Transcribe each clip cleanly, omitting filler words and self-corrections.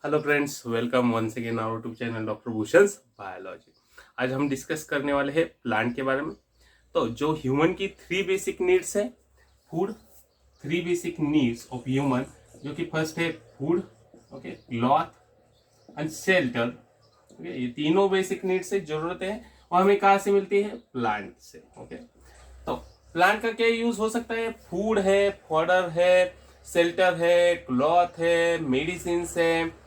Hello friends, welcome once again our YouTube channel doctor Bhushan's biology. आज हम discuss करने वाले हैं प्लांट के बारे में। तो जो ह्यूमन की थ्री बेसिक नीड्स है, food, three basic needs of human, जो कि फर्स्ट है food, okay, cloth and shelter. Okay, ये तीनों बेसिक नीड्स है, जरूरतें हैं, और हमें कहाँ से मिलती है? प्लांट से। ओके, तो प्लांट का क्या यूज हो सकता है? फूड है, फॉडर है, शेल्टर है, क्लॉथ है, मेडिसिन है,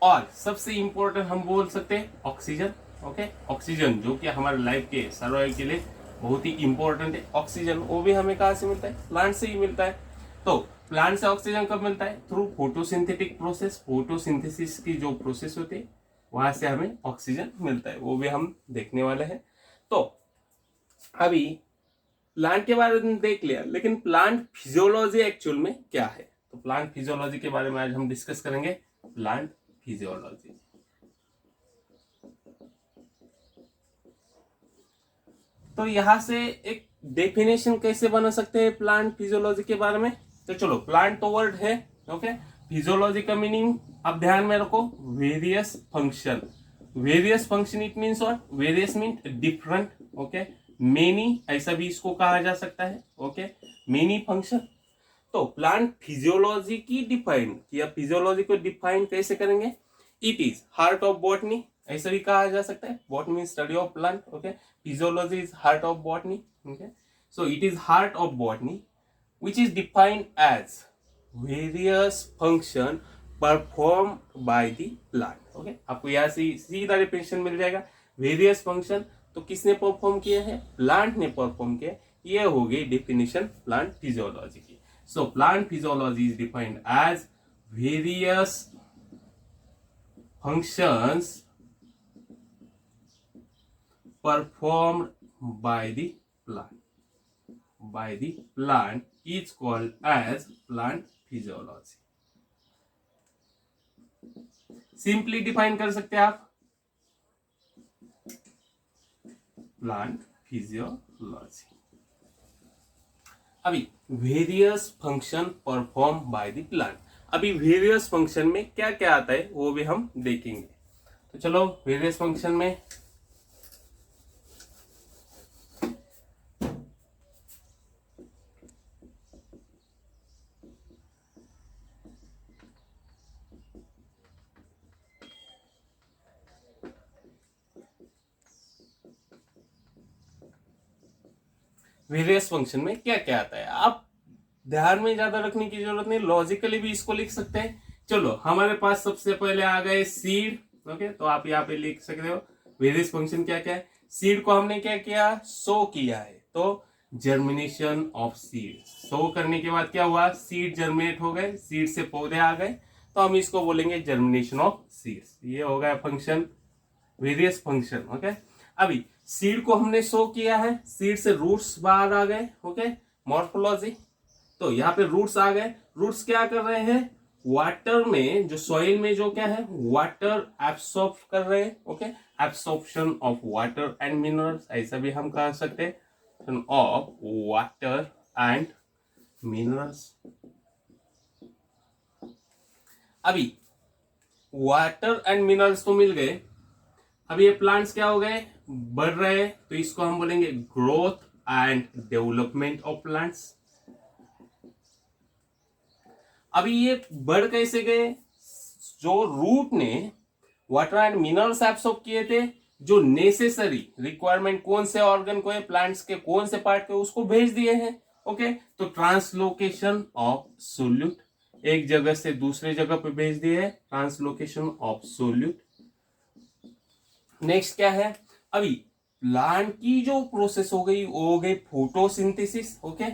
और सबसे इंपॉर्टेंट हम बोल सकते हैं ऑक्सीजन। ओके, ऑक्सीजन जो कि हमारे लाइफ के सर्वाइवल के लिए बहुत ही इंपॉर्टेंट है। ऑक्सीजन वो भी हमें कहाँ से मिलता है? प्लांट से ही मिलता है। तो प्लांट से ऑक्सीजन कब मिलता है? Through photosynthetic process. फोटोसिंथेसिस की जो प्रोसेस होती है वहां से हमें ऑक्सीजन मिलता है, वो भी हम देखने वाले हैं। तो अभी प्लांट के बारे में देख लिया, लेकिन प्लांट फिजियोलॉजी एक्चुअल में क्या है? तो प्लांट फिजियोलॉजी के बारे में आज हम डिस्कस करेंगे। प्लांट फिजियोलॉजी, तो यहां से एक डेफिनेशन कैसे बना सकते हैं प्लांट फिजियोलॉजी के बारे में? तो चलो, प्लांट तो वर्ड है, ओके, फिजियोलॉजी का मीनिंग अब ध्यान में रखो, various function. Various function it means what? Various mean different, okay, many, ऐसा भी इसको कहा जा सकता है। Okay, many function. तो प्लांट फिजियोलॉजी की डिफाइन किया, फिजियोलॉजी को डिफाइन कैसे करेंगे? It is heart of botany, ऐसा भी कहा जा सकता है। Botany study of plant, okay, physiology is heart of botany. Okay, so it is heart of botany which is defined as various function performed by the plant. Okay, आपको यहाँ से सीधा डेफिनेशन मिल जाएगा। वेरियस फंक्शन तो किसने perform किया है? Plant ने परफॉर्म किया। ये हो गई डेफिनेशन प्लांट फिजियोलॉजी की। So plant physiology is defined as various functions performed by the plant is called as plant physiology. Simply define कर सकते हैं आप प्लांट फिजियोलॉजी। अभी various function perform by the plant, अभी वेरियस फंक्शन में क्या क्या आता है वो भी हम देखेंगे। तो चलो, वेरियस फंक्शन में वेरियस फंक्शन में क्या क्या आता है, आप ध्यान में ज्यादा रखने की जरूरत नहीं, लॉजिकली भी इसको लिख सकते हैं। चलो, हमारे पास सबसे पहले आ गए सीड। ओके, तो आप यहाँ पे लिख सकते हो वेरियस फंक्शन क्या क्या है। सीड को हमने क्या किया? सो किया है, तो जर्मिनेशन ऑफ सीड। सो करने के बाद क्या हुआ? सीड जर्मिनेट हो गए, सीड से पौधे आ गए, तो हम इसको बोलेंगे जर्मिनेशन ऑफ सीड्स। ये हो गया फंक्शन, वेरियस फंक्शन। ओके, अभी सीड को हमने सो किया है, सीड से रूट्स बाहर आ गए। ओके, मॉर्फोलॉजी, तो यहाँ पे रूट्स आ गए। रूट्स क्या कर रहे हैं? वाटर में, जो सॉइल में जो क्या है, वाटर एब्सॉर्ब कर रहे हैं। Okay, absorption of water and minerals, ऐसा भी हम कह सकते हैं, ऑफ वाटर एंड मिनरल्स। अभी वाटर एंड मिनरल्स तो मिल गए, अभी ये प्लांट्स क्या हो गए? बढ़ रहे हैं, तो इसको हम बोलेंगे growth and development of plants. अभी ये बढ़ कैसे गए? जो रूट ने वाटर एंड मिनरल्स एब्सॉर्ब किए थे, जो नेसेसरी रिक्वायरमेंट कौन से ऑर्गन को है, प्लांट्स के कौन से पार्ट को, उसको भेज दिए हैं। ओके, तो ट्रांसलोकेशन ऑफ सोल्यूट, एक जगह से दूसरे जगह पे भेज दिए है, ट्रांसलोकेशन ऑफ सोल्यूट। नेक्स्ट क्या है? अभी प्लांट की जो प्रोसेस हो गई वो हो गई फोटोसिंथेसिस। ओके,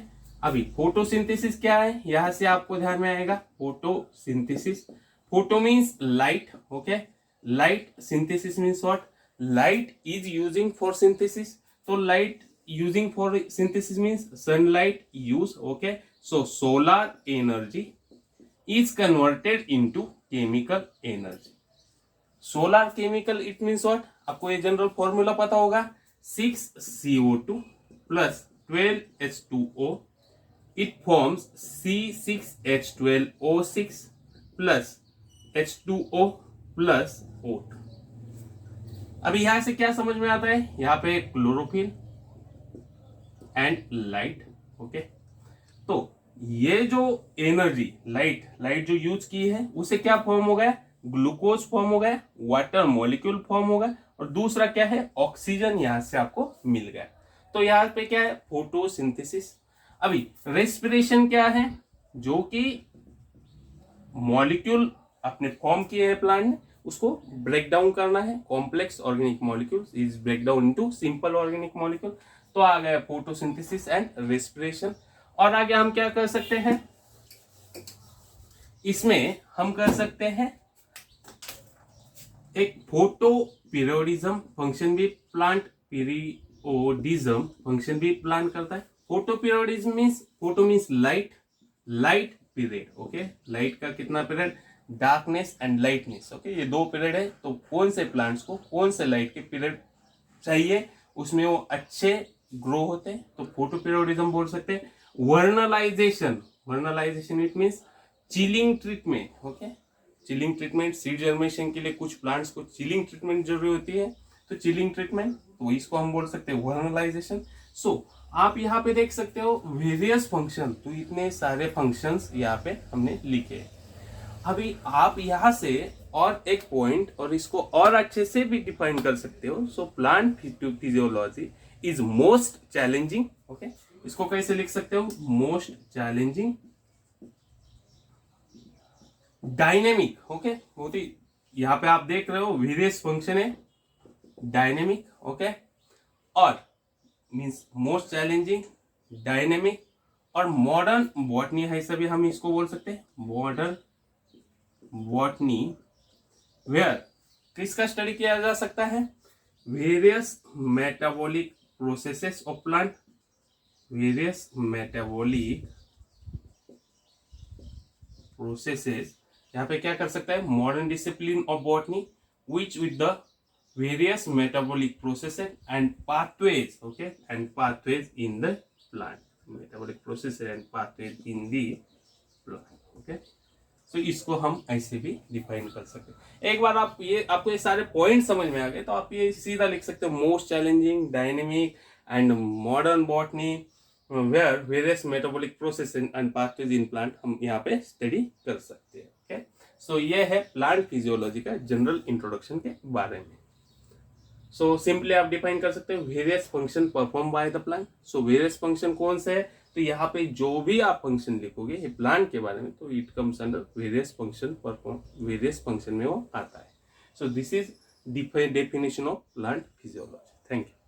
अभी फोटोसिंथेसिस क्या है, यहां से आपको ध्यान में आएगा photosynthesis. Photo means light, okay, light, synthesis means what? Light is using for synthesis, तो light using for synthesis means sunlight use. Okay, so solar energy is converted into chemical energy. Solar chemical it means what? आपको ये general formula पता होगा, 6CO2 plus 12H2O, it forms C6H12O6 plus H2O plus ओट। अभी यहां से क्या समझ में आता है, यहाँ पे क्लोरोफिल एंड लाइट। ओके, तो ये जो एनर्जी लाइट जो यूज की है उसे क्या फॉर्म हो गया, ग्लूकोज फॉर्म हो गया, वाटर मॉलिक्यूल फॉर्म हो गया, और दूसरा क्या है, ऑक्सीजन यहां से आपको मिल गया। तो यहाँ पे क्या है, फोटोसिंथेसिस। अभी रेस्पिरेशन क्या है, जो कि मॉलिक्यूल अपने फॉर्म किए हैं प्लांट ने, उसको ब्रेक डाउन करना है। Complex organic molecules is break down into simple organic molecule. तो आ गया फोटोसिंथेसिस एंड रेस्पिरेशन। और आगे हम क्या कर सकते हैं, इसमें हम कर सकते हैं एक फोटो पीरियोडिज्म फंक्शन भी प्लांट पीरियोडिज्म फंक्शन भी प्लांट करता है। Photo periodism means, photo means light period. Okay, light का कितना period, darkness and lightness. Okay, ये दो पीरियड है। तो कौन से प्लांट्स को कौन से लाइट के पीरियड चाहिए, उसमें वो अच्छे ग्रो होते हैं, तो फोटो पीरियोडिज्म बोल सकते हैं। Vernalization it means chilling treatment. Okay, chilling treatment, seed germination के लिए कुछ प्लांट्स को चिलिंग ट्रीटमेंट जरूरी होती है, तो चिलिंग ट्रीटमेंट, तो इसको हम बोल सकते हैं वर्नलाइजेशन। सो आप यहाँ पे देख सकते हो वेरियस फंक्शन, तो इतने सारे फंक्शंस यहाँ पे हमने लिखे हैं। अभी आप यहाँ से और एक पॉइंट और इसको और अच्छे से भी डिफाइन कर सकते हो। So plant physiology is most challenging. Okay, इसको कैसे लिख सकते हो, मोस्ट चैलेंजिंग डायनेमिक। ओके, बहुत ही यहाँ पे आप देख रहे हो वेरियस फंक्शन है, डायनेमिक। ओके, और मीन्स मोस्ट चैलेंजिंग, डायनेमिक, और मॉडर्न बॉटनी है, ऐसा भी हम इसको बोल सकते हैं, मॉडर्न बॉटनी, वेयर किसका स्टडी किया जा सकता है, various metabolic processes of plant, various metabolic processes. यहाँ पे क्या कर सकता है, modern discipline of botany which with the various metabolic processes and pathways. Okay, and pathways in the plant, metabolic processes and pathways in the plant. Okay, so इसको हम ऐसे भी डिफाइन कर सकते हैं। एक बार आपको ये सारे पॉइंट समझ में आ गए, तो आप ये सीधा लिख सकते हो, most challenging, dynamic and modern botany where various metabolic process and pathways in plant, हम यहाँ पे स्टडी कर सकते हैं। ओके, सो ये है प्लांट फिजियोलॉजी का जनरल इंट्रोडक्शन के बारे में। सो सिंपली आप डिफाइन कर सकते हो various function perform by the plant. So various function कौन से है, तो यहाँ पे जो भी आप फंक्शन लिखोगे ये प्लांट के बारे में, तो it comes under various function perform, various function में वो आता है। So this is definition of plant physiology. Thank you.